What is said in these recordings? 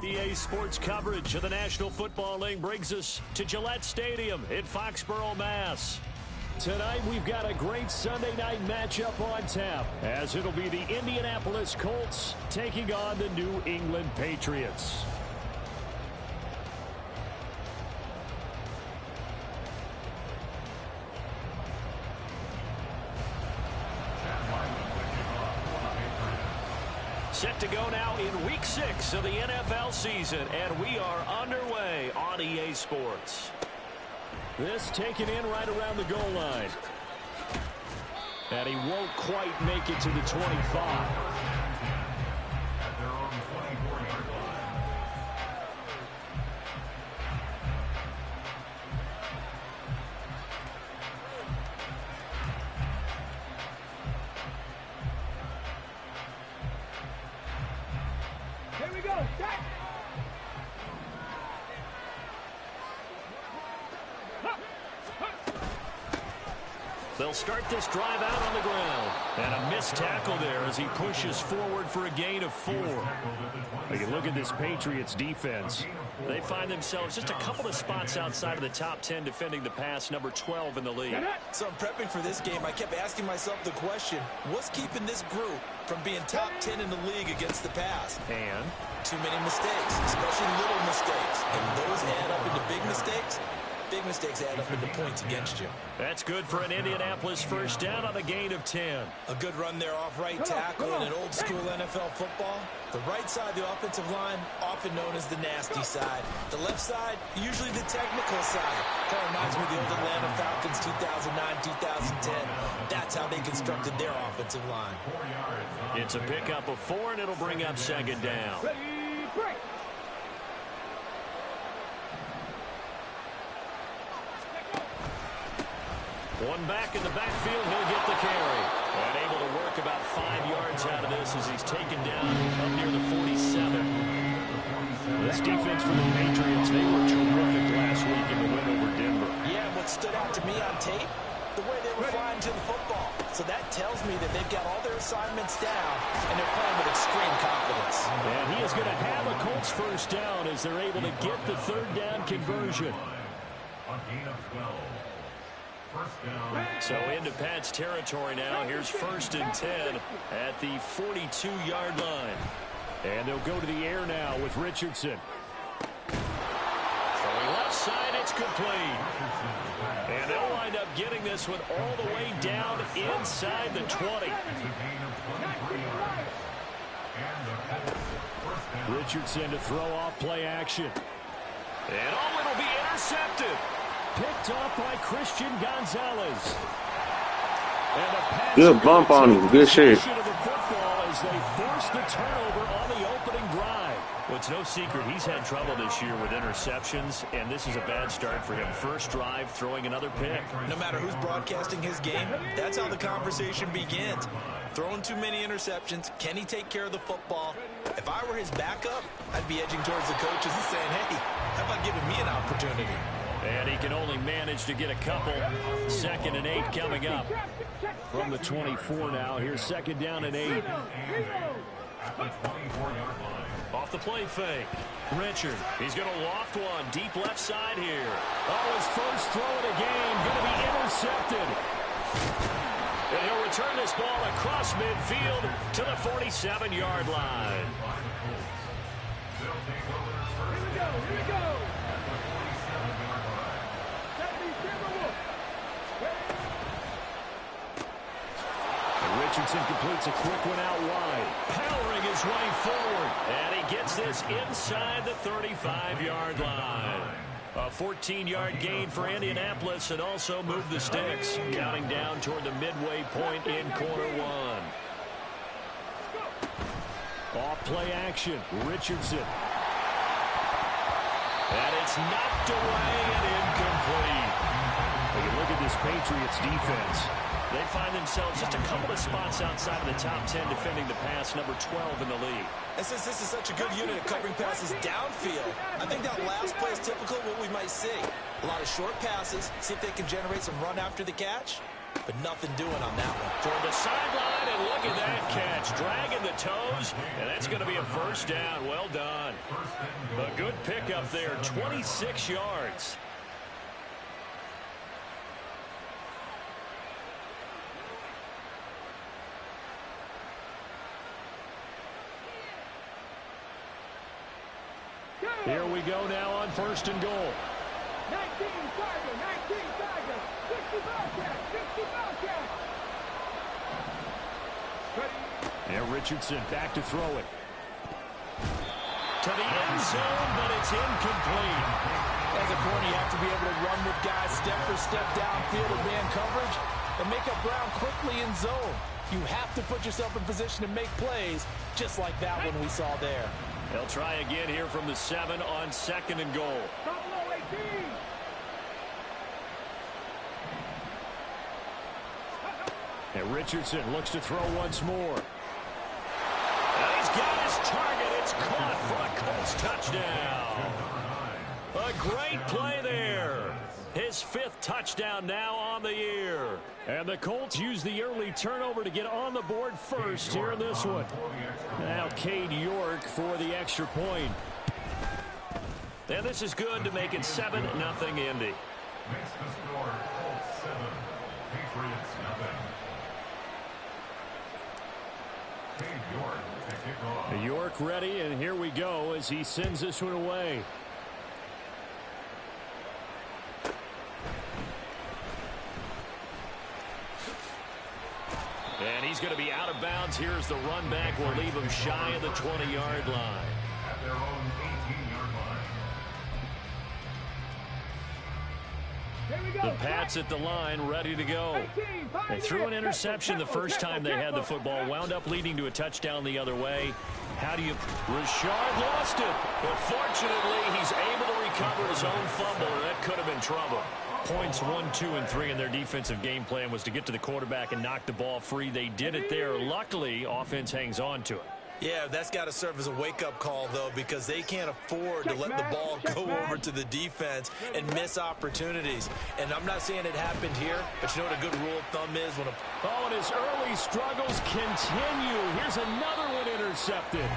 EA Sports coverage of the National Football League brings us to Gillette Stadium in Foxborough, Mass. Tonight, we've got a great Sunday night matchup on tap, as it'll be the Indianapolis Colts taking on the New England Patriots. Set to go now in Week 6 of the NFL season, and we are underway on EA Sports. This taken in right around the goal line. And he won't quite make it to the 25. Here we go. Set. They'll start this drive out on the ground. And a missed tackle there as he pushes forward for a gain of 4. You look at this Patriots defense. They find themselves just a couple of spots outside of the top 10 defending the pass, number 12 in the league. So I'm prepping for this game. I kept asking myself the question, what's keeping this group from being top 10 in the league against the pass? And too many mistakes, especially little mistakes. And those add up into big mistakes. Big mistakes add up into points against you. That's good for an Indianapolis first down on a gain of 10. A good run there off right tackle in an old school NFL football. The right side of the offensive line, often known as the nasty side. The left side, usually the technical side. Kind of reminds me of the old Atlanta Falcons 2009-2010. That's how they constructed their offensive line. It's a pickup of 4, and it'll bring up second down. One back in the backfield, he'll get the carry. And able to work about 5 yards out of this as he's taken down up near the 47. This defense for the Patriots, they were terrific last week in the win over Denver. Yeah, what stood out to me on tape, the way they were flying to the football. So that tells me that they've got all their assignments down, and they're playing with extreme confidence. And he is going to have a Colts first down as they're able to get the third down conversion. So into Pat's territory now. Here's 1st and 10 at the 42-yard line. And they'll go to the air now with Richardson. Throwing left side, it's complete. And they'll wind up getting this one all the way down inside the 20. Richardson to throw off play action. And it'll be intercepted. Picked off by Christian Gonzalez. Good bump on him. Good shit. As they force the turnover on the opening drive. Well, it's no secret he's had trouble this year with interceptions, and this is a bad start for him. First drive, throwing another pick. No matter who's broadcasting his game, that's how the conversation begins. Throwing too many interceptions. Can he take care of the football? If I were his backup, I'd be edging towards the coaches and saying, hey, how about giving me an opportunity? And he can only manage to get a couple. 2nd and 8 coming up from the 24 now. Here's 2nd down and 8. Off the play fake. Richard, he's going to loft one deep left side here. Oh, his first throw of the game going to be intercepted. And he'll return this ball across midfield to the 47-yard line. Here we go. Richardson completes a quick one out wide. Powering his way forward. And he gets this inside the 35-yard line. A 14-yard gain for Indianapolis and also moved the sticks. Counting down toward the midway point in quarter 1. Off play action. Richardson. And it's knocked away and incomplete. When you look at this Patriots defense, they find themselves just a couple of spots outside of the top 10 defending the pass, number 12 in the league. And since this is such a good unit at covering passes downfield, I think that last play is typical of what we might see. A lot of short passes, see if they can generate some run after the catch. but nothing doing on that one. Toward the sideline, and look at that catch. Dragging the toes, and that's going to be a first down. Well done. A good pickup there, 26 yards. Here we go now on first and goal. 19 Tiger, 19 Tiger, 60 Bobcat, 60 Bobcat. And Richardson back to throw it. To the end zone, but it's incomplete. As a corner, you have to be able to run with guys step for step downfield and man coverage and make up ground quickly in zone. You have to put yourself in position to make plays, just like that one we saw there. They'll try again here from the 7 on second and goal. Buffalo 18. And Richardson looks to throw once more. And he's got his target. It's caught for a Colts touchdown. A great play there. His 5th touchdown now on the year. And the Colts use the early turnover to get on the board first here in this one. Now Cade York for the extra point. And this is good to make it 7-0 Indy. Makes the score Colts 7, Patriots nothing. Cade York to kick off. York ready, and here we go as he sends this one away. And he's going to be out of bounds. Here's the run back. We'll leave him shy of the 20-yard line. At their own 18-yard line. Here we go. The Pats at the line, ready to go. They threw an interception the first time they had the football, wound up leading to a touchdown the other way. How do you... Rashard lost it, but fortunately he's able to recover his own fumble, and that could have been trouble. Points 1, 2, and 3 in their defensive game plan was to get to the quarterback and knock the ball free. They did it there. Luckily, offense hangs on to it. Yeah, that's got to serve as a wake-up call, though, because they can't afford to let the ball go over to the defense and miss opportunities. And I'm not saying it happened here, but you know what a good rule of thumb is? When Oh, and his early struggles continue. Here's another one intercepted.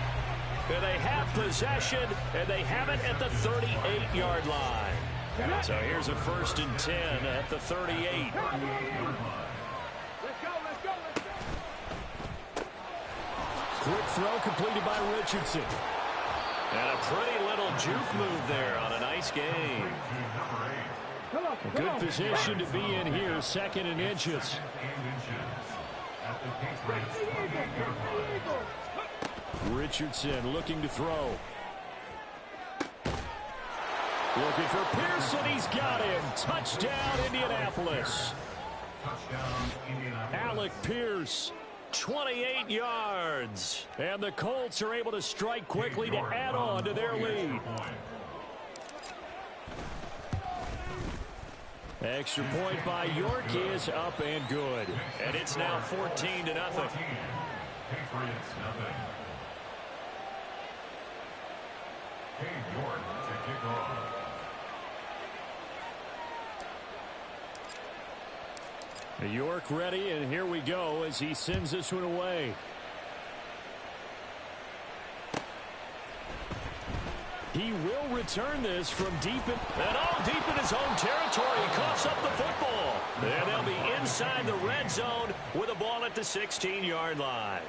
And they have possession, and they have it at the 38-yard line. So here's a 1st and 10 at the 38. Let's go, let's go, let's go. Quick throw completed by Richardson. And a pretty little juke move there on a nice game. A good position to be in here, 2nd and inches. Richardson looking to throw. Looking for Pearson. He's got him. Touchdown, Indianapolis. Alec Pierce, 28 yards. And the Colts are able to strike quickly to add on to their lead. Extra point by York is up and good. And it's now 14-0. Patriots nothing. Cade York to kick off. York ready, and here we go as he sends this one away. He will return this from deep in his own territory. He coughs up the football. And they'll be inside the red zone with a ball at the 16-yard line.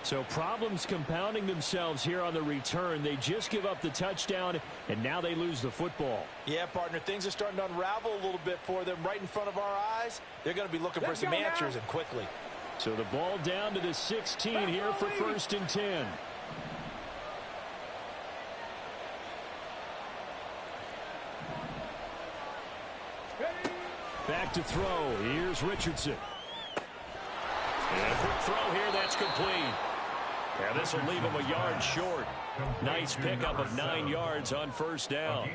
So problems compounding themselves here on the return. They just give up the touchdown, and now they lose the football. Yeah, partner, things are starting to unravel a little bit for them right in front of our eyes. They're going to be looking for some answers, and quickly. So the ball down to the 16 here for 1st and 10. Back to throw. Here's Richardson. And a quick throw here, that's complete. And this will leave him a yard short. Nice pickup of 9 yards on 1st down.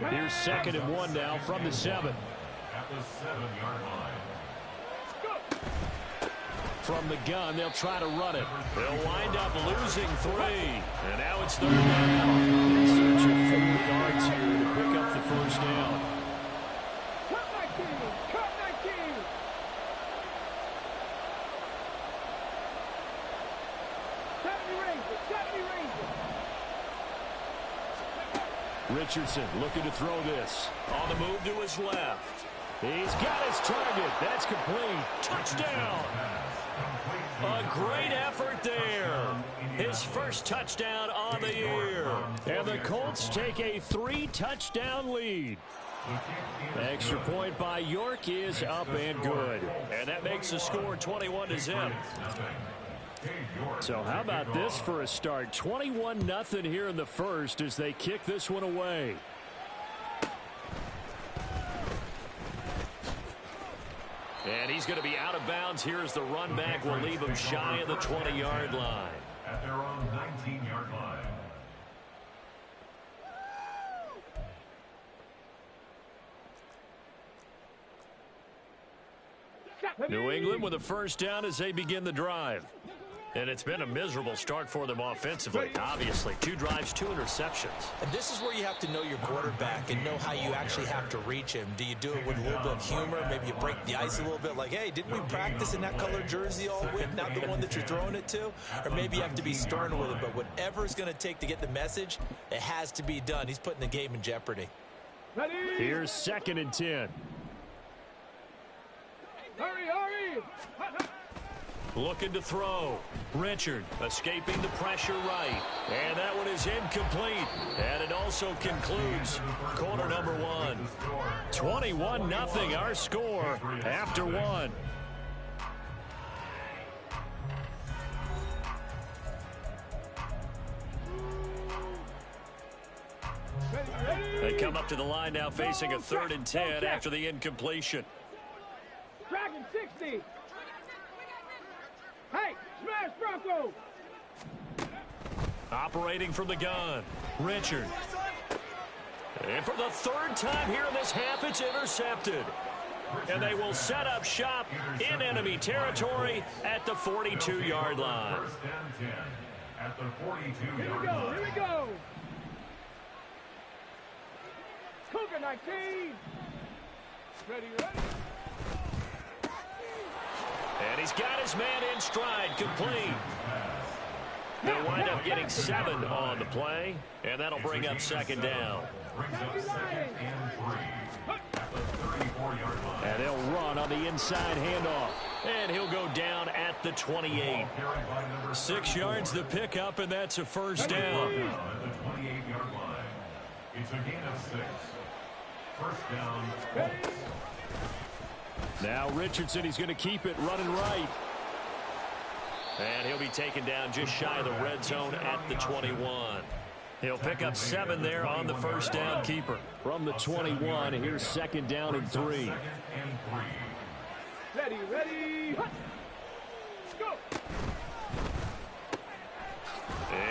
Here's 2nd and 1 now from the 7. At the 7-yard line. From the gun, they'll try to run it. They'll wind up losing 3. And now it's 3rd down. In search of 4 yards here to pick up the 1st down. Richardson looking to throw this. On the move to his left. He's got his target. That's complete. Touchdown. A great effort there. His first touchdown on the year. And the Colts take a 3-touchdown lead. Extra point by York is up and good. And that makes the score 21-0. So how about this for a start? 21-0 here in the first as they kick this one away. And he's going to be out of bounds here as the run back will leave him shy of the 20-yard line. At their own 19-yard line. New England with a first down as they begin the drive. And it's been a miserable start for them offensively. Obviously, 2 drives, 2 interceptions. And this is where you have to know your quarterback and know how you actually have to reach him. Do you do it with a little bit of humor? Maybe you break the ice a little bit like, hey, didn't we practice in that color jersey all week, not the one that you're throwing it to? Or maybe you have to be stern with it. But whatever it's going to take to get the message, it has to be done. He's putting the game in jeopardy. Here's 2nd and 10. Hurry, hurry! Looking to throw. Richard escaping the pressure right. And that one is incomplete. And it also concludes quarter number 1. 21-0 our score after 1. They come up to the line now facing a 3rd and 10 after the incompletion. Dragon 60! Hey, smash Bronco! Operating from the gun. Richard. And for the 3rd time here in this half, it's intercepted. And they will set up shop in enemy territory at the 42-yard line. First and 10 at the 42-yard Here we go, line. here we go! Cougar 19! Ready, ready? And he's got his man in stride, complete. They'll wind up getting 7 on the play, and that'll bring up 2nd down. Brings up 2nd and 3 at the 34-yard line. And they'll run on the inside handoff. And he'll go down at the 28. 6 yards the pickup, and that's a first down. At the 28-yard line. It's a gain of 6. First down. Colts. Now Richardson, he's going to keep it running right. And he'll be taken down just shy of the red zone at the 21. He'll pick up 7 there on the first down keeper. From the 21, here's 2nd down and 3. Ready, ready! Go!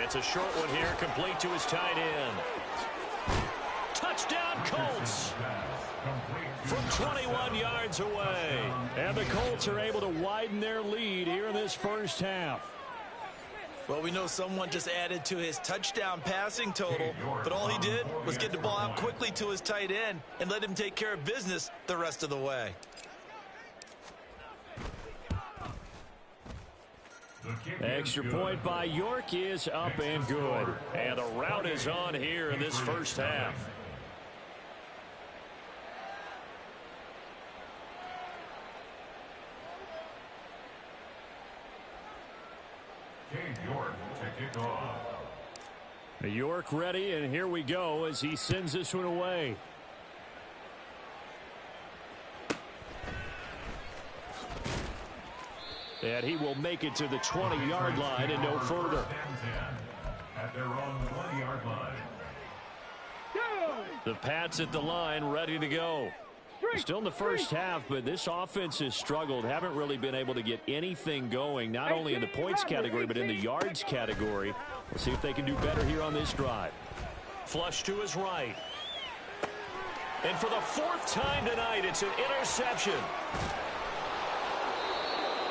It's a short one here, complete to his tight end. Touchdown Colts! From 21 yards away. And the Colts are able to widen their lead here in this first half. Well, we know someone just added to his touchdown passing total, but all he did was get the ball out quickly to his tight end and let him take care of business the rest of the way. Extra point by York is up and good. And the route is on here in this first half. York to kick off. York ready, and here we go as he sends this one away. And he will make it to the 20-yard line and no further. At their own 20-yard line. The Pats at the line ready to go. Still in the first half, but this offense has struggled. Haven't really been able to get anything going, not only in the points category, but in the yards category. We'll see if they can do better here on this drive. Flush to his right. And for the 4th time tonight, it's an interception.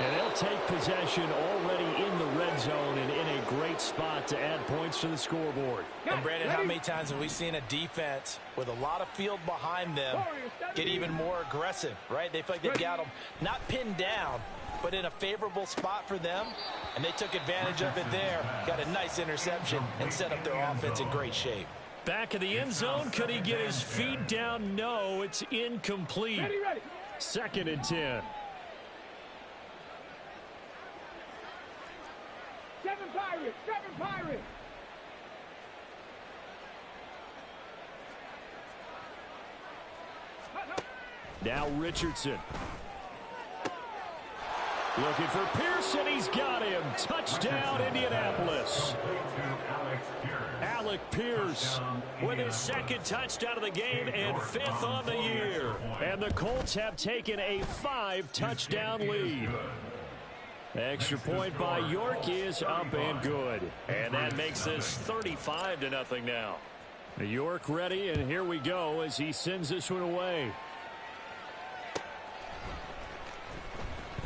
And they'll take possession already in the red zone and in a great spot to add points to the scoreboard. And Brandon, how many times have we seen a defense with a lot of field behind them get even more aggressive, right? They feel like they've got them not pinned down, but in a favorable spot for them, and they took advantage of it there, got a nice interception, and set up their offense in great shape. Back of the end zone. Could he get his feet down? No, it's incomplete. Ready, ready. 2nd and 10. 7 Pirates, 7 Pirates. Now Richardson. Looking for Pearson. He's got him. Touchdown, Indianapolis. Alec Pierce with his 2nd touchdown of the game and 5th on the year. And the Colts have taken a 5-touchdown lead. Extra point by York is up and good. And that makes this 35-0 now. York ready, and here we go as he sends this one away.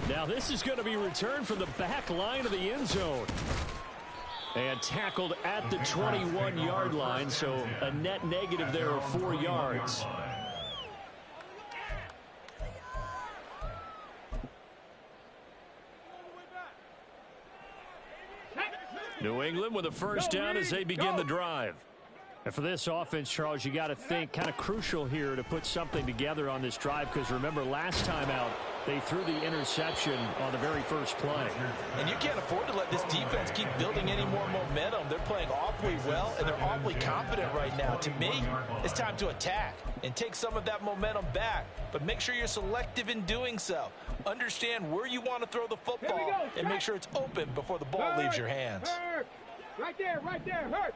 Now this is going to be returned from the back line of the end zone. And tackled at the 21-yard line, so a net negative there of 4 yards. New England with a first down as they begin the drive. And for this offense, Charles, you got to think kind of crucial here to put something together on this drive, because remember last time out they threw the interception on the very first play. And you can't afford to let this defense keep building any more momentum. They're playing awfully well, and they're awfully confident right now. To me, it's time to attack and take some of that momentum back. But make sure you're selective in doing so. Understand where you want to throw the football and make sure it's open before the ball leaves your hands. Hurt. Right there, hurt.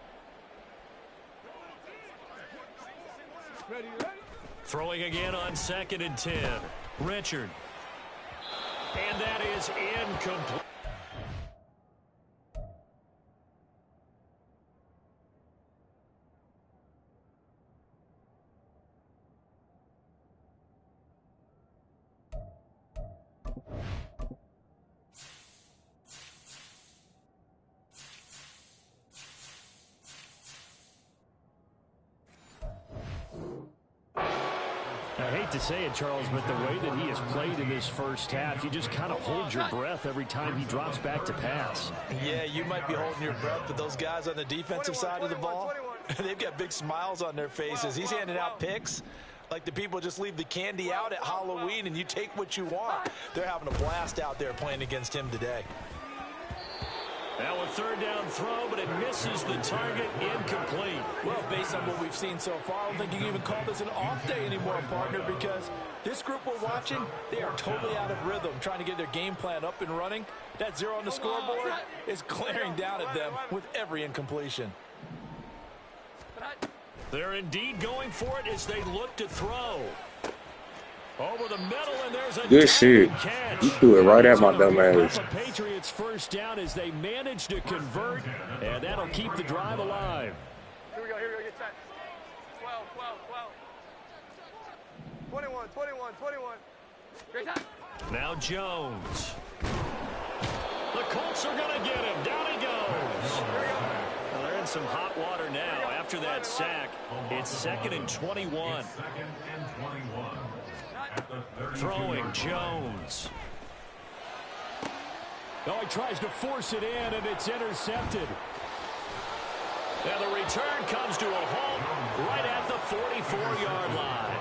Ready, ready. Throwing again on 2nd and 10. Richard. And that is incomplete. I hate to say it, Charles, but the way that he has played in this first half, you just kind of hold your breath every time he drops back to pass. Yeah, you might be holding your breath, but those guys on the defensive side of the ball, they've got big smiles on their faces. He's handing out picks like the people just leave the candy out at Halloween and you take what you want. They're having a blast out there playing against him today. Now a 3rd down throw, but it misses the target, incomplete. Well, based on what we've seen so far, I don't think you can even call this an off day anymore, partner, because this group we're watching, they are totally out of rhythm, trying to get their game plan up and running. That 0 on the scoreboard is glaring down at them with every incompletion. They're indeed going for it as they look to throw. Over the middle, and there's a good shit. catch. You threw it right at my dumb ass. Patriots first down as they manage to convert, and that'll keep the drive alive. Here we go, get set. 12, 12, 21. Great time. Now Jones. The Colts are going to get him. Down he goes. Well, they're in some hot water now after that sack. It's 2nd and 21. Throwing Jones. Oh, he tries to force it in, and it's intercepted. And the return comes to a halt right at the 44-yard line.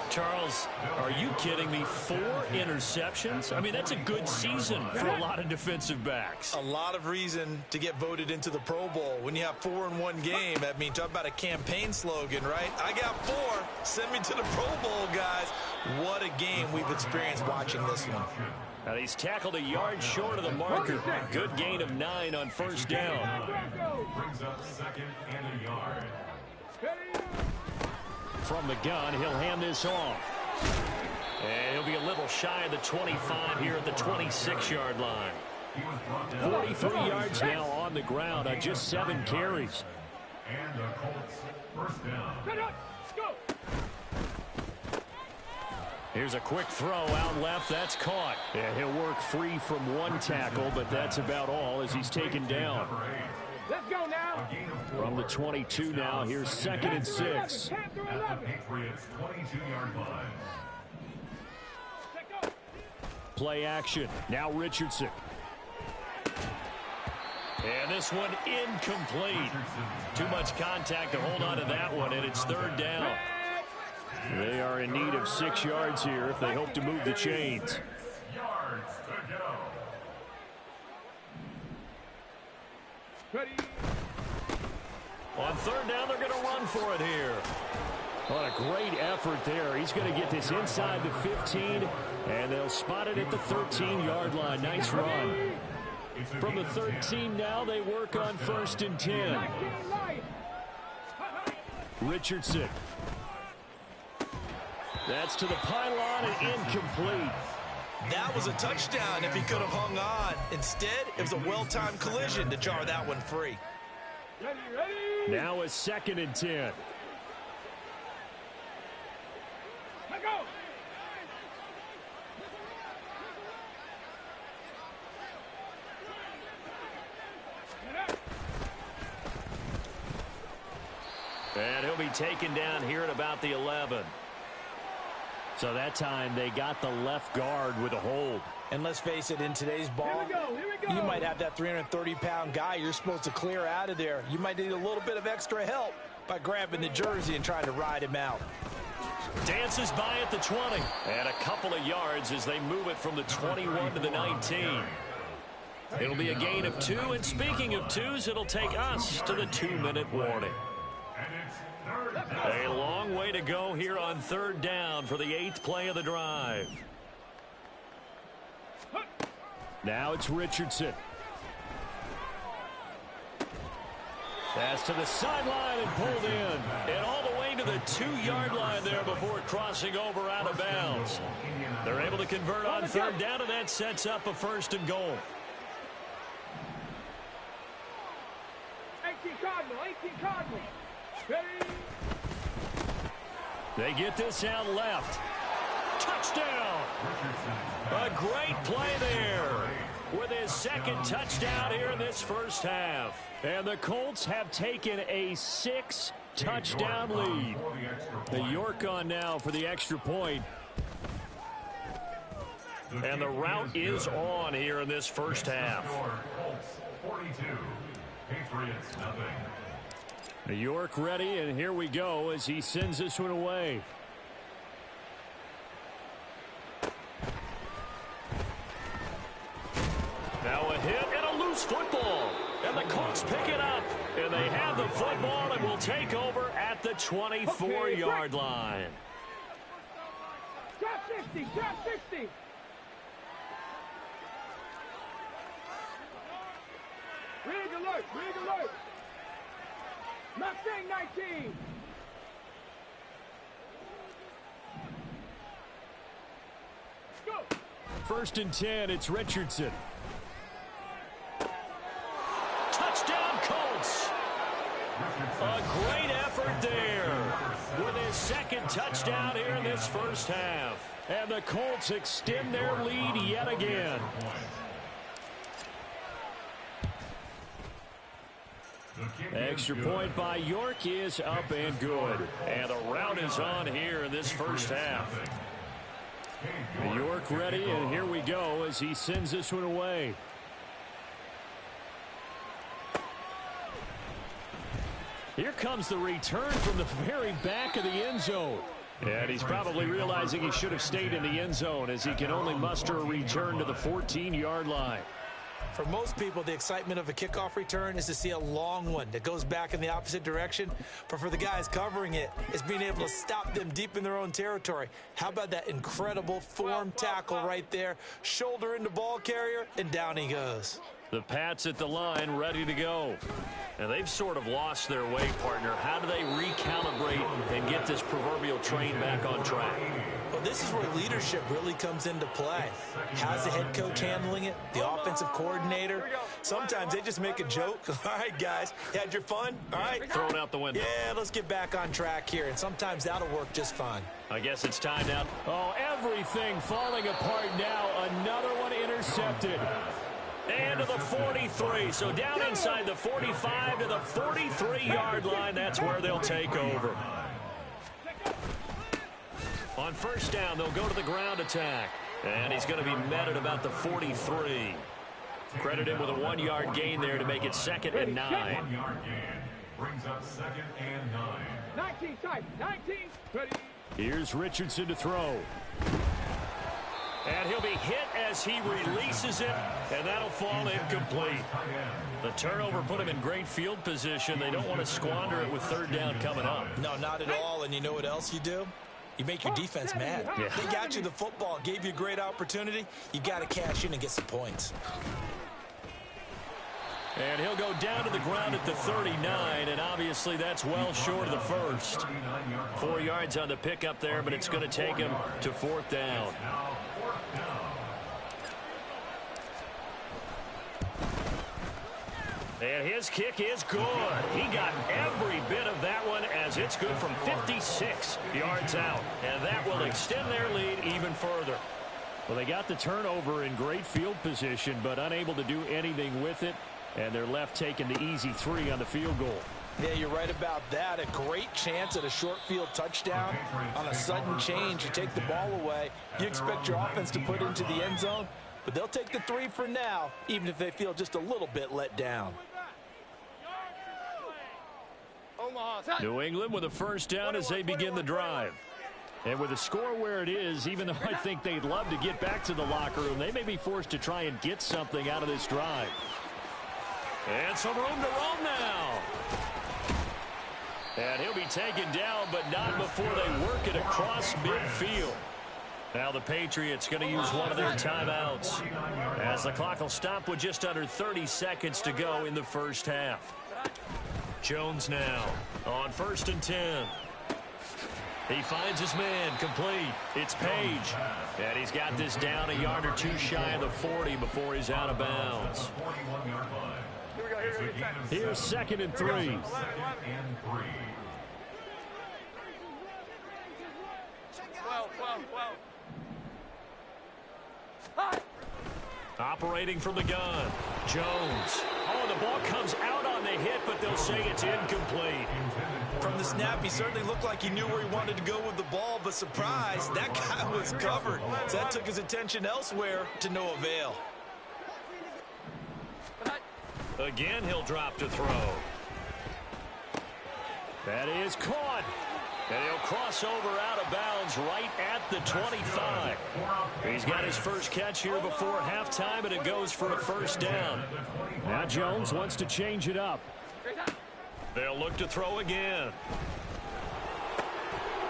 Charles, are you kidding me? 4 interceptions? I mean, that's a good season for a lot of defensive backs. A lot of reason to get voted into the Pro Bowl. When you have 4 in one game, I mean, talk about a campaign slogan, right? I got 4. Send me to the Pro Bowl, guys. What a game we've experienced watching this one. Now he's tackled a yard short of the marker. Good gain of 9 on first down. Brings up 2nd and a yard. From the gun, he'll hand this off. And he'll be a little shy of the 25 here at the 26-yard line. 43 yards now on the ground on just 7 carries. And the Colts first down. Here's a quick throw out left. That's caught. Yeah, he'll work free from 1 tackle, but that's about all as he's taken down. Let's go now. From the 22 now, here's 2nd and 6. At the Patriots' 22-yard line. Play action. Now Richardson. And this one incomplete. Too much contact to hold on to that one, and it's third down. They are in need of 6 yards here if they hope to move the chains. Yards to go. Ready. On third down, they're going to run for it here. What a great effort there. He's going to get this inside the 15, and they'll spot it at the 13-yard line. Nice run. From the 13 now, they work on 1st and 10. Richardson. That's to the pylon and incomplete. That was a touchdown if he could have hung on. Instead, it was a well-timed collision to jar that one free. Ready, ready. Now a 2nd and 10. Let go. And he'll be taken down here at about the 11. So that time they got the left guard with a hold. And let's face it, in today's ball, Here we go. you might have that 330-pound guy you're supposed to clear out of there. You might need a little bit of extra help by grabbing the jersey and trying to ride him out. Dances by at the 20. And a couple of yards as they move it from the 21 to the 19. It'll be a gain of 2. And speaking of 2s, it'll take us to the 2-minute warning. And it's third down. A long way to go here on third down for the 8th play of the drive. Now it's Richardson. Pass to the sideline and pulled in. And all the way to the 2-yard line there before crossing over out of bounds. They're able to convert on third down, and that sets up a 1st and goal. 18 Cardinal. Ready. They get this out left. Touchdown! A great play there with his 2nd touchdown here in this first half. And the Colts have taken a 6-touchdown lead. The York on now for the extra point. And the route is on here in this first half. Colts 42, Patriots nothing. New York ready, and here we go as he sends this one away. Now a hit and a loose football. And the Colts pick it up. And they have the football and will take over at the 24-yard line. Drop 60. Rig alert. Mustang 19. Go. 1st and 10, it's Richardson. Touchdown, Colts. A great effort there with his 2nd touchdown here in this first half. And the Colts extend their lead yet again. Extra point by York is up and good. And the route is on here in this first half. York ready, and here we go as he sends this one away. Here comes the return from the very back of the end zone. And he's probably realizing he should have stayed in the end zone as he can only muster a return to the 14-yard line. For most people, the excitement of a kickoff return is to see a long one that goes back in the opposite direction. But for the guys covering it, it's being able to stop them deep in their own territory. How about that incredible form tackle right there? Shoulder into ball carrier, and down he goes. The Pats at the line ready to go. And they've sort of lost their way, partner. How do they recalibrate and get this proverbial train back on track? Well, this is where leadership really comes into play. How's the head coach handling it? The offensive coordinator? Sometimes they just make a joke. All right, guys, you had your fun? All right. Throw it out the window. Yeah, let's get back on track here. And sometimes that'll work just fine. I guess it's time now. Oh, everything falling apart now. Another one intercepted. And to the 43. So down inside the 45 to the 43-yard line. That's where they'll take over. On first down, they'll go to the ground attack. And he's going to be met at about the 43. Credit him with a 1-yard gain there to make it 2nd and 9. 1-yard gain brings up 2nd and 9. 19 tight. 19. Ready. Here's Richardson to throw. And he'll be hit as he releases it, and that'll fall incomplete. The turnover put him in great field position. They don't want to squander it with 3rd down coming up. No, not at all. And you know what else you do? You make your defense mad. Yeah. They got you the football, gave you a great opportunity. You got to cash in and get some points. And he'll go down to the ground at the 39, and obviously that's well short of the first. 4 yards on the pickup there, but it's going to take him to 4th down. And his kick is good. He got every bit of that one as it's good from 56 yards out. And that will extend their lead even further. Well, they got the turnover in great field position, but unable to do anything with it. And they're left taking the easy 3 on the field goal. Yeah, you're right about that. A great chance at a short field touchdown. On a sudden change, you take the ball away. You expect your offense to put it into the end zone, but they'll take the 3 for now, even if they feel just a little bit let down. New England with a 1st down as they begin the drive. And with the score where it is, even though I think they'd love to get back to the locker room, they may be forced to try and get something out of this drive. And some room to roam now. And he'll be taken down, but not before they work it across midfield. Now the Patriots going to use one of their timeouts, as the clock will stop with just under 30 seconds to go in the first half. Jones now on 1st and 10. He finds his man complete. It's Page. And he's got this down a yard or 2 shy of the 40 before he's out of bounds. Here's 2nd and 3. 2nd and 3. Operating from the gun. Jones. Oh, the ball comes out on the hit, but they'll say it's incomplete. From the snap, he certainly looked like he knew where he wanted to go with the ball, but surprise, that guy was covered. So that took his attention elsewhere to no avail. Again, he'll drop to throw. That is caught. And he'll cross over out of bounds right at the 25. He's got his first catch here before halftime, and it goes for a 1st down. Now Jones wants to change it up. They'll look to throw again.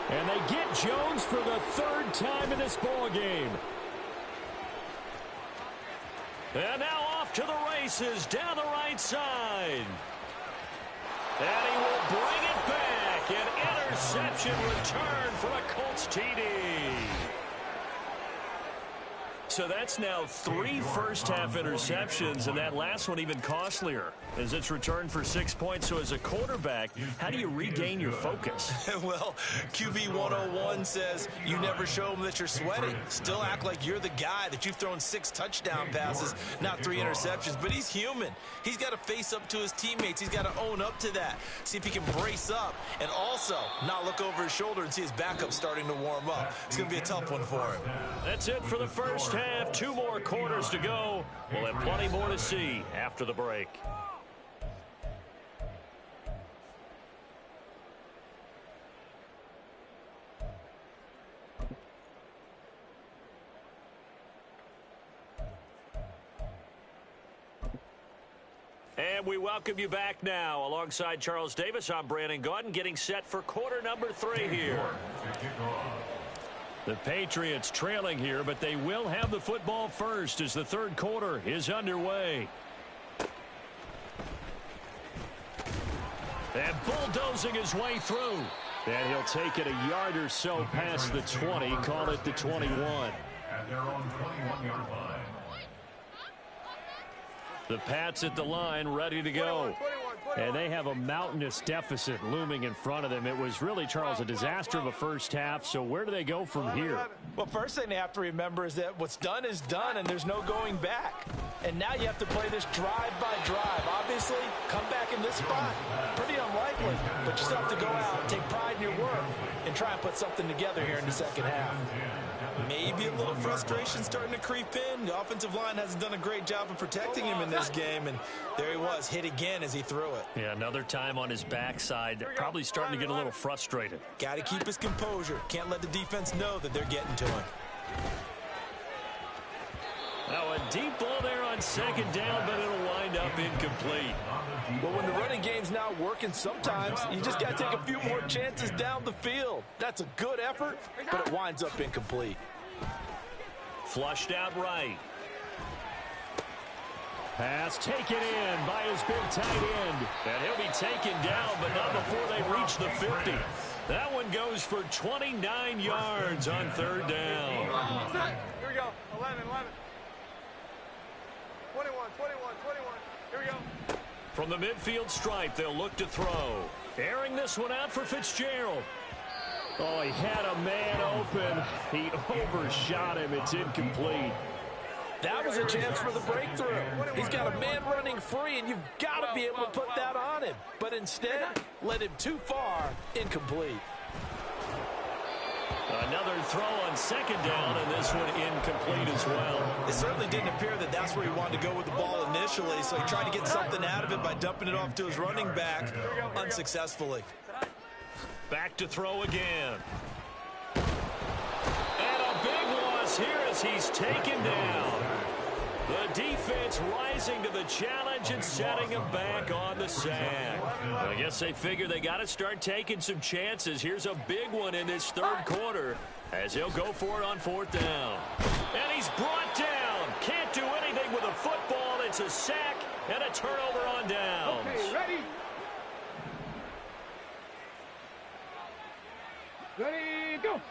And they get Jones for the 3rd time in this ball game. And now off to the races down the right side. And he will bring it back. An interception return for a Colts TD. So that's now 3 first-half interceptions, and that last one even costlier as it's returned for 6 points. So as a quarterback, how do you regain your focus? Well, QB 101 says you never show them that you're sweating. Still act like you're the guy, that you've thrown 6 touchdown passes, not 3 interceptions. But he's human. He's got to face up to his teammates. He's got to own up to that. See if he can brace up and also not look over his shoulder and see his backup starting to warm up. It's going to be a tough one for him. That's it for the first half. 2 more quarters to go. We'll have plenty more to see after the break. And we welcome you back now. Alongside Charles Davis, I'm Brandon Gaudin, getting set for quarter number 3 here. The Patriots trailing here, but they will have the football first as the 3rd quarter is underway. And bulldozing his way through. And he'll take it a yard or so past the 20, call it the 21. At their own 21-yard line. The Pats at the line, ready to go. And they have a mountainous deficit looming in front of them. It was really, Charles, a disaster of a first half. So where do they go from here? Well, first thing they have to remember is that what's done is done, and there's no going back. And now you have to play this drive by drive. Obviously, come back in this spot, pretty unlikely. But you still have to go out, take pride in your work, and try and put something together here in the second half. Maybe a little frustration starting to creep in. The offensive line hasn't done a great job of protecting him in this game, and there he was, hit again as he threw it. Yeah, another time on his backside. Probably starting to get a little frustrated. Got to keep his composure. Can't let the defense know that they're getting to him. Now a deep ball there on second down, but it'll wind up incomplete. Well, when the running game's not working, sometimes you just got to take a few more chances down the field. That's a good effort, but it winds up incomplete. Flushed out right. Pass taken in by his big tight end. And he'll be taken down, but not before they reach the 50. That one goes for 29 yards on third down. Here we go. 11, 11. 21, 21, 21. Here we go. From the midfield stripe, they'll look to throw. Airing this one out for Fitzgerald. Oh, he had a man open. He overshot him. It's incomplete. That was a chance for the breakthrough. He's got a man running free, and you've got to be able to put that on him. But instead, led him too far, incomplete. Another throw on second down, and this one incomplete as well. It certainly didn't appear that that's where he wanted to go with the ball initially, so he tried to get something out of it by dumping it off to his running back unsuccessfully. Back to throw again. And a big loss here as he's taken down. The defense rising to the challenge and setting him back on the sack. I guess they figure they got to start taking some chances. Here's a big one in this third quarter as he'll go for it on fourth down. And he's brought down. Can't do anything with a football. It's a sack and a turnover on downs. Okay, ready? Ready, go.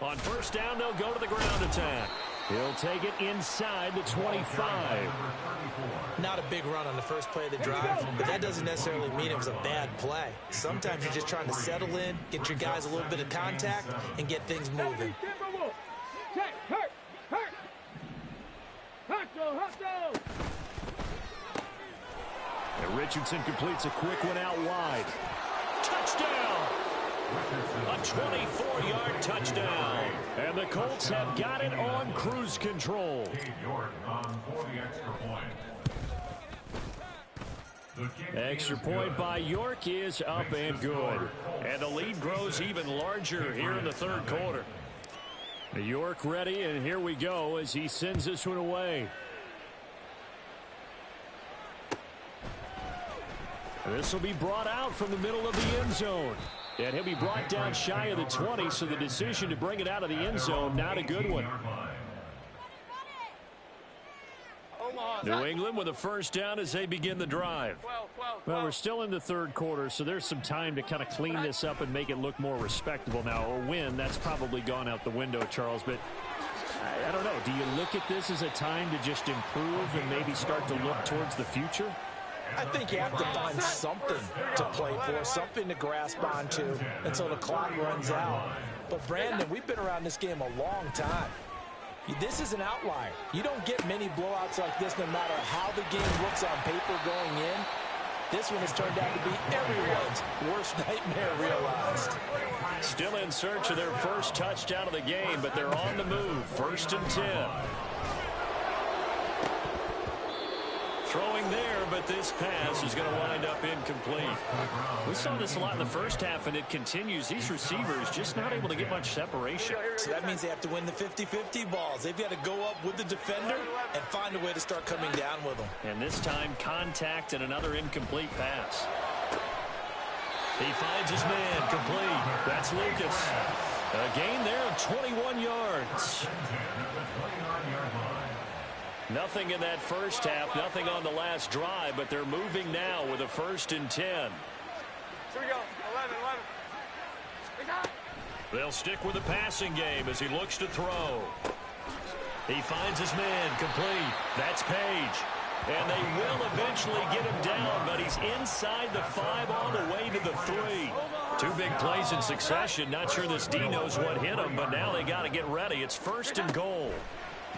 On first down, they'll go to the ground attack. He'll take it inside the 25. Not a big run on the first play of the drive, but that doesn't necessarily mean it was a bad play. Sometimes you're just trying to settle in, get your guys a little bit of contact, and get things moving. Check, hurt, hurt. Hustle. And Richardson completes a quick one out wide. Touchdown! A 24-yard touchdown. And the Colts have got it on cruise control. Extra point by York is up and good. And the lead grows even larger here in the third quarter. York ready, and here we go as he sends this one away. This will be brought out from the middle of the end zone. And he'll be brought down shy of the 20, so the decision to bring it out of the end zone, not a good one. New England with a first down as they begin the drive. Well, we're still in the third quarter, so there's some time to kind of clean this up and make it look more respectable. Now, a win, that's probably gone out the window, Charles, but I don't know. Do you look at this as a time to just improve and maybe start to look towards the future? I think you have to find something to play for, something to grasp onto until the clock runs out. But, Brandon, we've been around this game a long time. This is an outlier. You don't get many blowouts like this no matter how the game looks on paper going in. This one has turned out to be everyone's worst nightmare realized. Still in search of their first touchdown of the game, but they're on the move. 1st and 10. Throwing there, but this pass is going to wind up incomplete. We saw this a lot in the first half, and it continues. These receivers just not able to get much separation. So that means they have to win the 50-50 balls. They've got to go up with the defender and find a way to start coming down with them. And this time, contact and another incomplete pass. He finds his man complete. That's Lucas. A gain there of 21 yards. Nothing in that first half, nothing on the last drive, but they're moving now with a 1st and 10. Here we go. 11, 11. They'll stick with the passing game as he looks to throw. He finds his man complete. That's Page. And they will eventually get him down, but he's inside the 5 all the way to the 3. 2 big plays in succession. Not sure this D knows what hit him, but now they got to get ready. It's 1st and goal.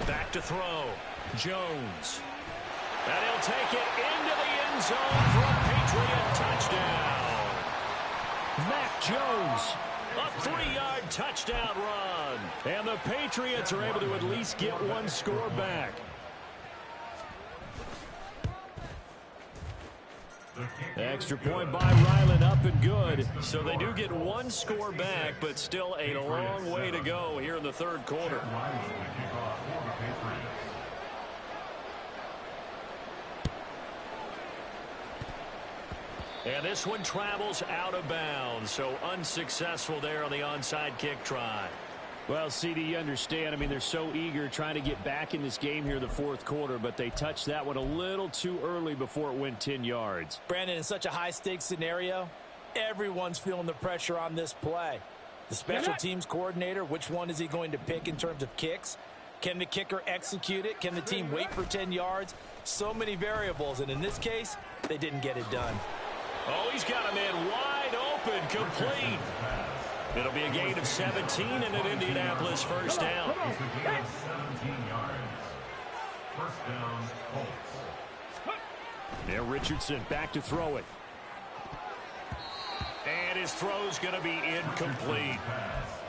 Back to throw. Jones. And he'll take it into the end zone for a Patriot touchdown. Mac Jones, a 3-yard touchdown run. And the Patriots are able to at least get one score back. Extra point by Ryland, up and good. So they do get one score back, but still a long way to go here in the third quarter. And this one travels out of bounds, so unsuccessful there on the onside kick try. Well, CD, you understand. I mean, they're so eager trying to get back in this game here in the fourth quarter, but they touched that one a little too early before it went 10 yards. Brandon, in such a high-stakes scenario, everyone's feeling the pressure on this play. The special teams coordinator, which one is he going to pick in terms of kicks? Can the kicker execute it? Can the team wait for 10 yards? So many variables, and in this case, they didn't get it done. Oh, he's got a man wide open, complete. It'll be a gain of 17 and an Indianapolis first down. 17 yards. First down, Colts. Now Richardson back to throw it. And his throw's going to be incomplete.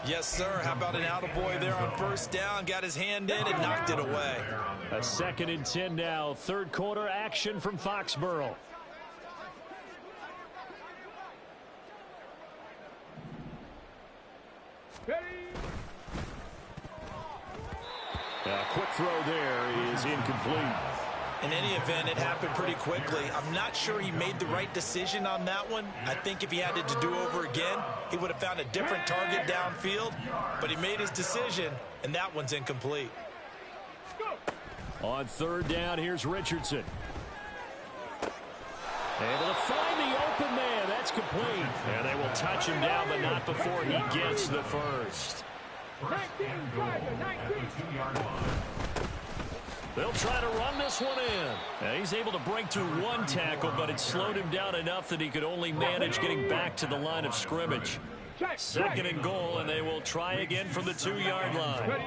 Yes, sir. How about an attaboy there on first down? Got his hand in and knocked it away. A 2nd and 10 now. Third quarter action from Foxborough. A quick throw there is incomplete. In any event, it happened pretty quickly. I'm not sure he made the right decision on that one. I think if he had it to do over again, he would have found a different target downfield. But he made his decision, and that one's incomplete. On third down, here's Richardson. Able to find the open man. That's complete. And they will touch him down, but not before he gets the first. They'll try to run this one in. And he's able to break through one tackle, but it slowed him down enough that he could only manage getting back to the line of scrimmage. 2nd and goal, and they will try again from the 2-yard line.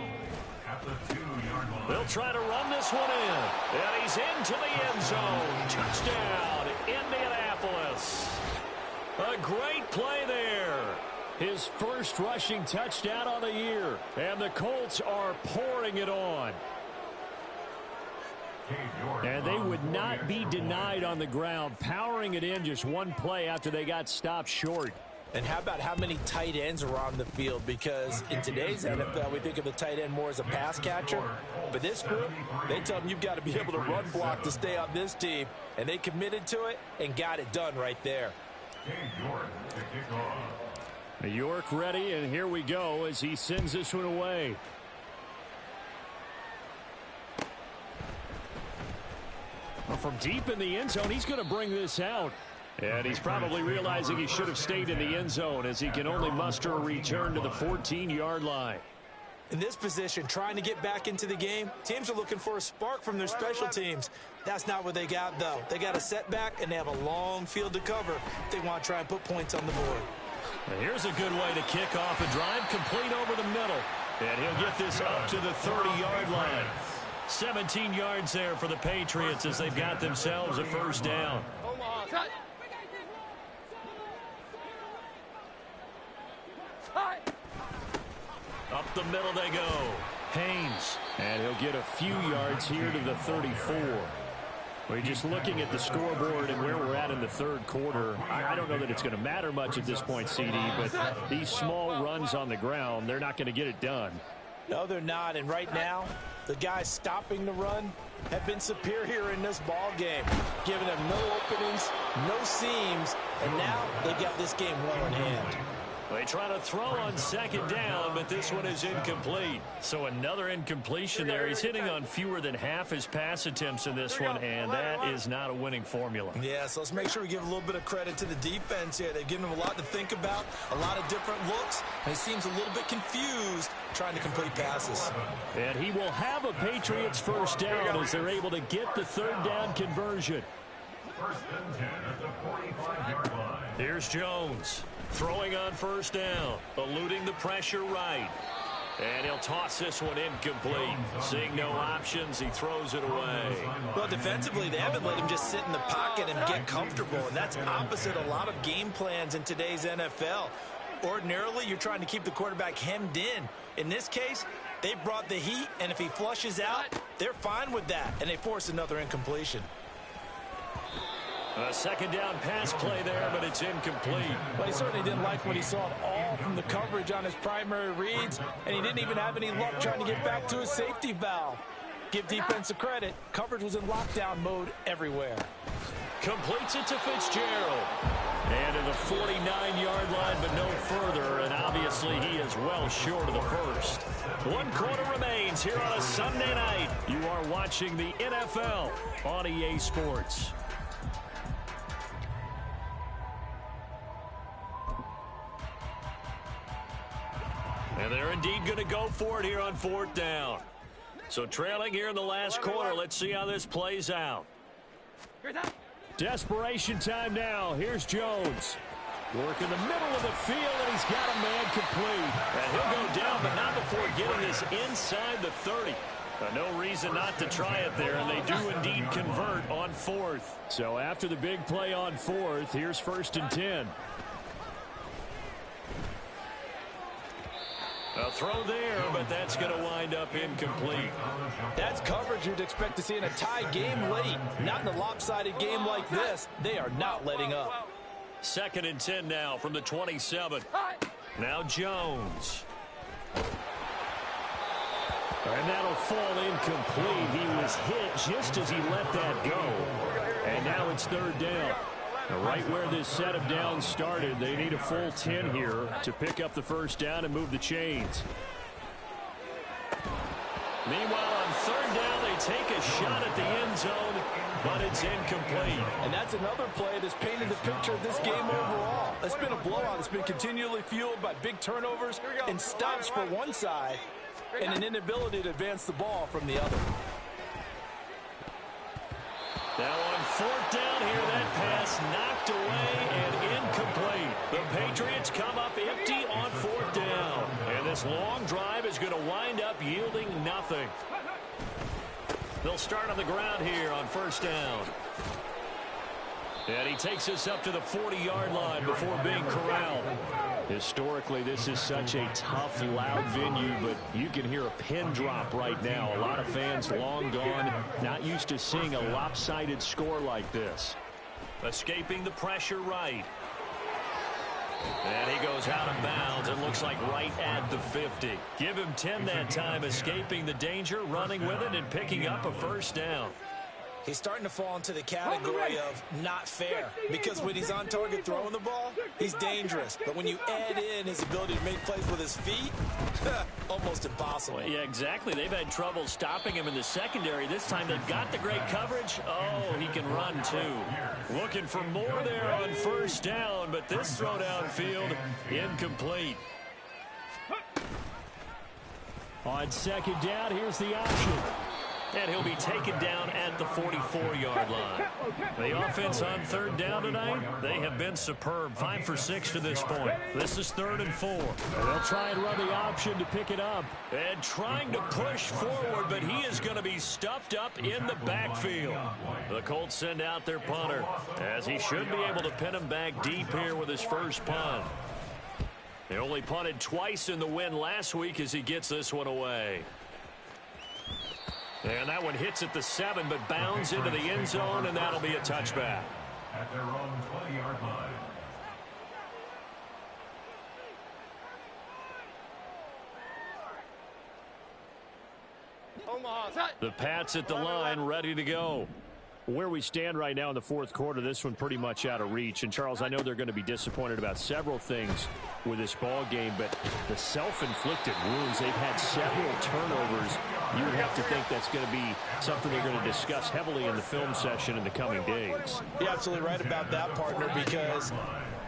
They'll try to run this one in. And he's into the end zone. Touchdown, Indianapolis. A great play there. His first rushing touchdown on the year. And the Colts are pouring it on. And they would not be denied on the ground, powering it in just one play after they got stopped short. And how about how many tight ends are on the field? Because in today's NFL, we think of the tight end more as a pass catcher. But this group, they tell them you've got to be able to run block to stay on this team. And they committed to it and got it done right there. York ready, and here we go as he sends this one away. Well, from deep in the end zone, he's going to bring this out. And he's probably realizing he should have stayed in the end zone as he can only muster a return to the 14-yard line. In this position, trying to get back into the game, teams are looking for a spark from their special teams. That's not what they got, though. They got a setback, and they have a long field to cover if they want to try and put points on the board. And here's a good way to kick off a drive, complete over the middle. And he'll get this up to the 30-yard line. 17 yards there for the Patriots as they've got themselves a first down. Up the middle they go. Haynes. And he'll get a few yards here to the 34. We're just looking at the scoreboard and where we're at in the third quarter. I don't know that it's going to matter much at this point, CD, but these small runs on the ground, they're not going to get it done. No, they're not. And right now, the guys stopping the run have been superior in this ball game, giving them no openings, no seams, and now they got this game well in hand. They try to throw on second down, but this one is incomplete. So another incompletion there. He's hitting on fewer than half his pass attempts in this one, and that is not a winning formula. Yeah, so let's make sure we give a little bit of credit to the defense here. They've given him a lot to think about, a lot of different looks, and he seems a little bit confused trying to complete passes. And he will have a Patriots first down as they're able to get the third down conversion. First and 10 at the 45-yard line. Here's Jones. Throwing on first down, eluding the pressure right. And he'll toss this one incomplete. Seeing no options, he throws it away. Well, defensively, they haven't let him just sit in the pocket and get comfortable, and that's opposite a lot of game plans in today's NFL. Ordinarily, you're trying to keep the quarterback hemmed in. In this case, they brought the heat, and if he flushes out, they're fine with that, and they force another incompletion. A second down pass play there, but it's incomplete. But he certainly didn't like what he saw at all from the coverage on his primary reads, and he didn't even have any luck trying to get back to his safety valve. Give defensive credit. Coverage was in lockdown mode everywhere. Completes it to Fitzgerald. And to the 49-yard line, but no further, and obviously he is well short of the first. 1 quarter remains here on a Sunday night. You are watching the NFL on EA Sports. And they're indeed going to go for it here on 4th down. So trailing here in the last quarter, let's see how this plays out. Desperation time now. Here's Jones. Work in the middle of the field, and he's got a man complete. And he'll go down, but not before getting this inside the 30. No reason not to try it there, and they do indeed convert on 4th. So after the big play on 4th, here's 1st and 10. A throw there, but that's going to wind up incomplete. That's coverage you'd expect to see in a tie game late. Not in a lopsided game like this. They are not letting up. 2nd and 10 now from the 27. Now Jones. And that'll fall incomplete. He was hit just as he let that go. And now it's 3rd down. Right where this set of downs started, they need a full 10 here to pick up the 1st down and move the chains. Meanwhile, on 3rd down, they take a shot at the end zone, but it's incomplete. And that's another play that's painted the picture of this game overall. It's been a blowout. It's been continually fueled by big turnovers and stops for one side and an inability to advance the ball from the other. Now on 4th down here, that pass knocked away and incomplete. The Patriots come up empty on 4th down. And this long drive is going to wind up yielding nothing. They'll start on the ground here on 1st down. And he takes us up to the 40-yard line before being corralled. Historically, this is such a tough, loud venue, but you can hear a pin drop right now. A lot of fans long gone, not used to seeing a lopsided score like this. Escaping the pressure right. And he goes out of bounds. It looks like right at the 50. Give him 10 that time, escaping the danger, running with it, and picking up a 1st down. He's starting to fall into the category of not fair, because when he's on target throwing the ball, he's dangerous. But when you add in his ability to make plays with his feet, almost impossible. Well, yeah, exactly. They've had trouble stopping him in the secondary. This time they've got the great coverage. Oh, he can run too. Looking for more there on 1st down, but this throw downfield incomplete. On 2nd down, here's the option. And he'll be taken down at the 44-yard line. The offense on 3rd down tonight, they have been superb. 5 for 6 to this point. This is 3rd and 4. And they'll try and run the option to pick it up. And trying to push forward, but he is going to be stuffed up in the backfield. The Colts send out their punter, as he should be able to pin him back deep here with his first punt. They only punted twice in the win last week as he gets this one away. And that one hits at the 7, but bounds into the end zone, and that'll be a touchback. At their own 20-yard line. The Pats at the line, ready to go. Where we stand right now in the 4th quarter, this one pretty much out of reach. And, Charles, I know they're going to be disappointed about several things with this ball game, but the self-inflicted wounds, they've had several turnovers. You would have to think that's going to be something they're going to discuss heavily in the film session in the coming days. You're absolutely right about that, partner, because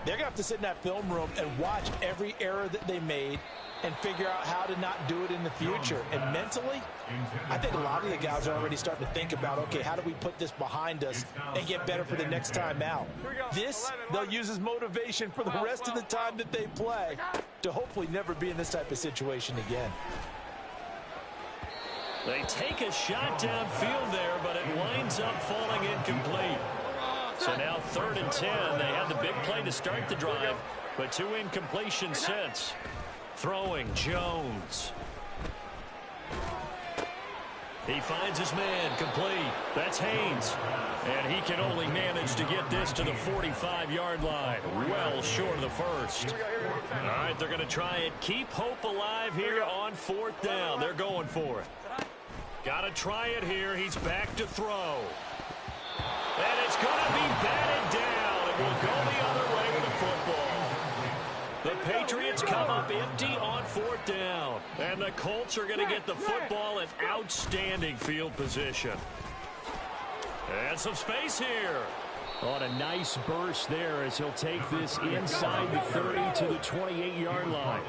they're going to have to sit in that film room and watch every error that they made and figure out how to not do it in the future. And mentally, I think a lot of the guys are already starting to think about, okay, how do we put this behind us and get better for the next time out? This, they'll use as motivation for the rest of the time that they play to hopefully never be in this type of situation again. They take a shot downfield there, but it winds up falling incomplete. So now 3rd and 10. They had the big play to start the drive. but 2 incompletions since. Throwing Jones. He finds his man, complete. That's Haynes. And he can only manage to get this to the 45-yard line. Well short of the first. All right, they're going to try and keep hope alive here on 4th down. They're going for it. Got to try it here. He's back to throw. And it's going to be batted down. It will go the other way with the football. The Patriots come up empty on 4th down. And the Colts are going to get the football in outstanding field position. And some space here. On a nice burst there as he'll take this inside the 30 to the 28-yard line.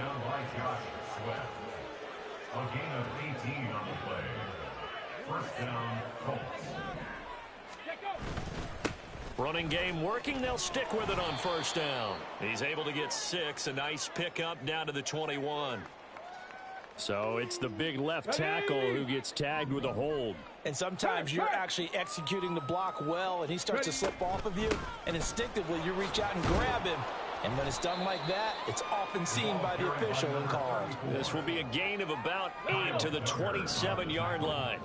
A gain of 18 on the play. First down, Colts. Running game working. They'll stick with it on 1st down. He's able to get 6. A nice pickup down to the 21. So it's the big left tackle who gets tagged with a hold. And sometimes you're actually executing the block well, and he starts to slip off of you, and instinctively you reach out and grab him. And when it's done like that, it's often seen by the official and called. This will be a gain of about 8 to the 27-yard line.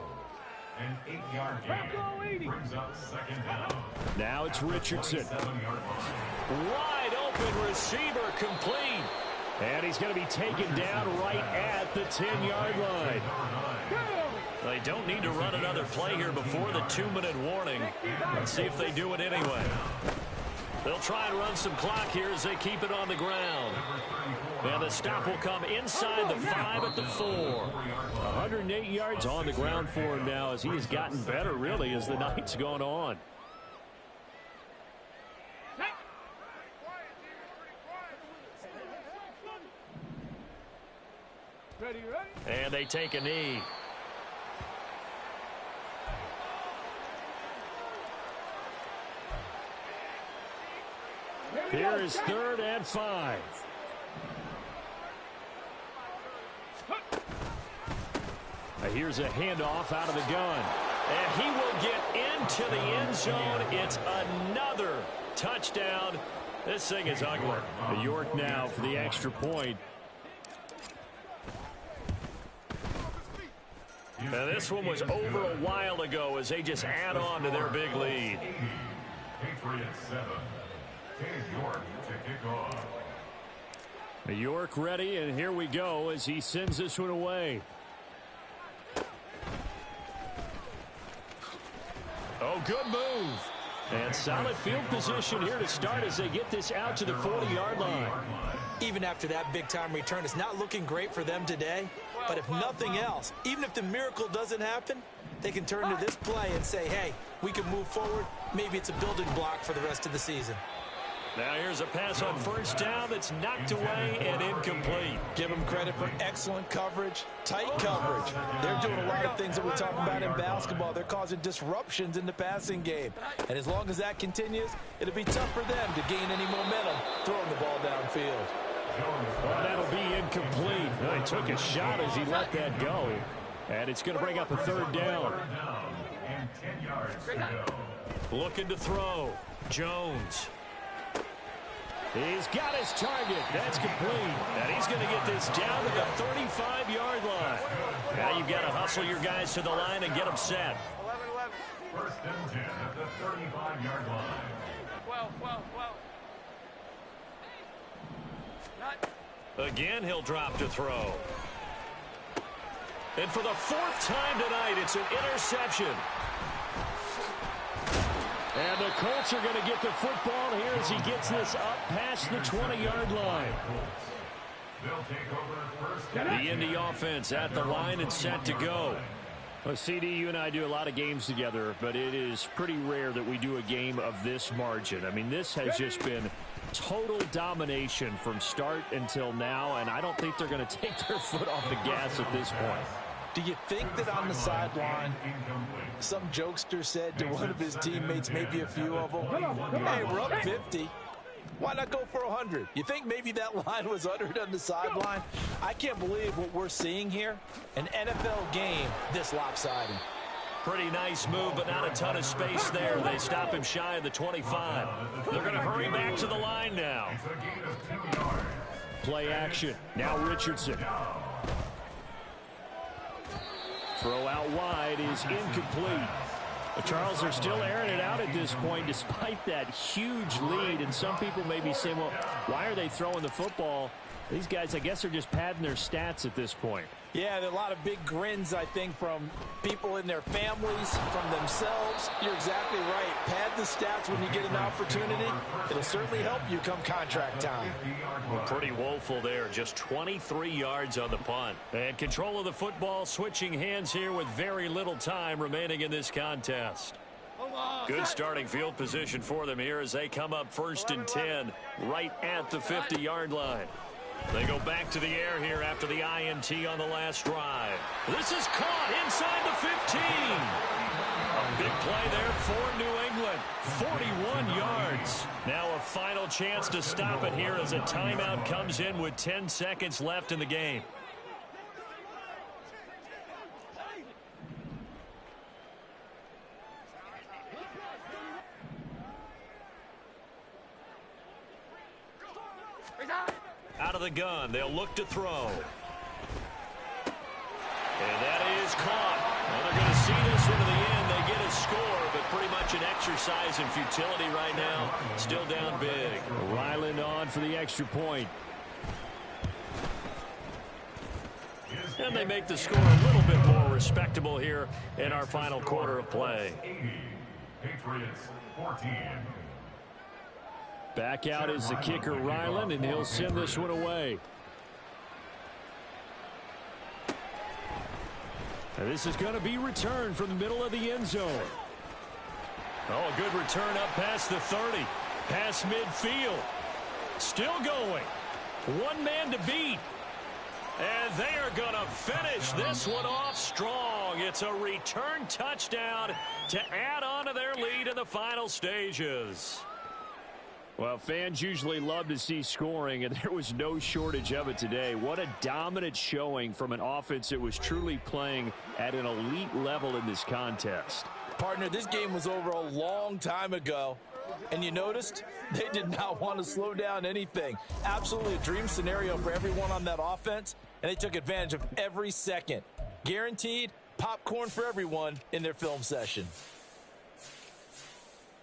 An 8-yard gain brings up 2nd down. Now it's Richardson. Wide open receiver, complete. And he's going to be taken down right at the 10-yard line. They don't need to run another play here before the 2-minute warning. Let's see if they do it anyway. They'll try and run some clock here as they keep it on the ground. And the stop will come inside the 5 at the 4. 108 yards on the ground for him now as he has gotten better, really, as the night's gone on. And they take a knee. Here is 3rd and 5. Here's a handoff out of the gun. And he will get into the end zone. It's another touchdown. This thing is ugly. York now for the extra point. Now this one was over a while ago as they just add on to their big lead. Patriots 7. York to kick off. York ready, and here we go as he sends this one away. Oh, good move. And solid field position here to start as they get this out to the 40-yard line. Even after that big-time return, it's not looking great for them today. But if nothing else, even if the miracle doesn't happen, they can turn to this play and say, hey, we can move forward. Maybe it's a building block for the rest of the season. Now here's a pass on 1st down that's knocked away and incomplete. Give them credit for excellent coverage, tight coverage. They're doing a lot of things that we talk about in basketball. They're causing disruptions in the passing game. And as long as that continues, it'll be tough for them to gain any momentum throwing the ball downfield. Well, that'll be incomplete. Well, he took a shot as he let that go. And it's going to bring up a 3rd down. And 10 yards to go. Looking to throw. Jones. He's got his target. That's complete. And he's going to get this down to the 35-yard line. Now you've got to hustle your guys to the line and get them set. 11. First and 10 at the 35-yard line. 12. Not. Again, he'll drop to throw. And for the 4th time tonight, it's an interception. And the Colts are going to get the football here as he gets this up past the 20-yard line. They'll take over first. The Indy offense at the line and set to go. Well, CD, you and I do a lot of games together, but it is pretty rare that we do a game of this margin. I mean, this has just been total domination from start until now, and I don't think they're going to take their foot off the gas at this point. Do you think that on the sideline, some jokester said to one of his teammates, maybe a few of them, hey, we're up 50. Why not go for 100? You think maybe that line was uttered on the sideline? I can't believe what we're seeing here. An NFL game this lopsided. Pretty nice move, but not a ton of space there. They stop him shy of the 25. They're going to hurry back to the line now. Play action. Now Richardson. Throw out wide is incomplete. But Charles, they're still airing it out at this point despite that huge lead. And some people may be saying, well, why are they throwing the football? These guys, I guess, are just padding their stats at this point. Yeah, there are a lot of big grins, I think, from people in their families, from themselves. You're exactly right. Pad the stats when you get an opportunity. It'll certainly help you come contract time. Well, pretty woeful there. Just 23 yards on the punt. And control of the football, switching hands here with very little time remaining in this contest. Good starting field position for them here as they come up 1st and 10 right at the 50-yard line. They go back to the air here after the INT on the last drive. This is caught inside the 15. A big play there for New England. 41 yards. Now a final chance to stop it here as a timeout comes in with 10 seconds left in the game. Out of the gun, they'll look to throw. And that is caught. Well, they're going to see this one to the end. They get a score, but pretty much an exercise in futility right now. Still down big. Ryland on for the extra point. And they make the score a little bit more respectable here in our final quarter of play. Patriots 14. Back out is the kicker, Ryland, and he'll send this one away. And this is going to be returned from the middle of the end zone. Oh, a good return up past the 30. Past midfield. Still going. One man to beat. And they are going to finish this one off strong. It's a return touchdown to add on to their lead in the final stages. Well, fans usually love to see scoring, and there was no shortage of it today. What a dominant showing from an offense that was truly playing at an elite level in this contest. Partner, this game was over a long time ago, and you noticed they did not want to slow down anything. Absolutely a dream scenario for everyone on that offense, and they took advantage of every second. Guaranteed popcorn for everyone in their film session.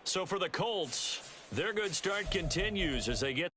So for the Colts, their good start continues as they get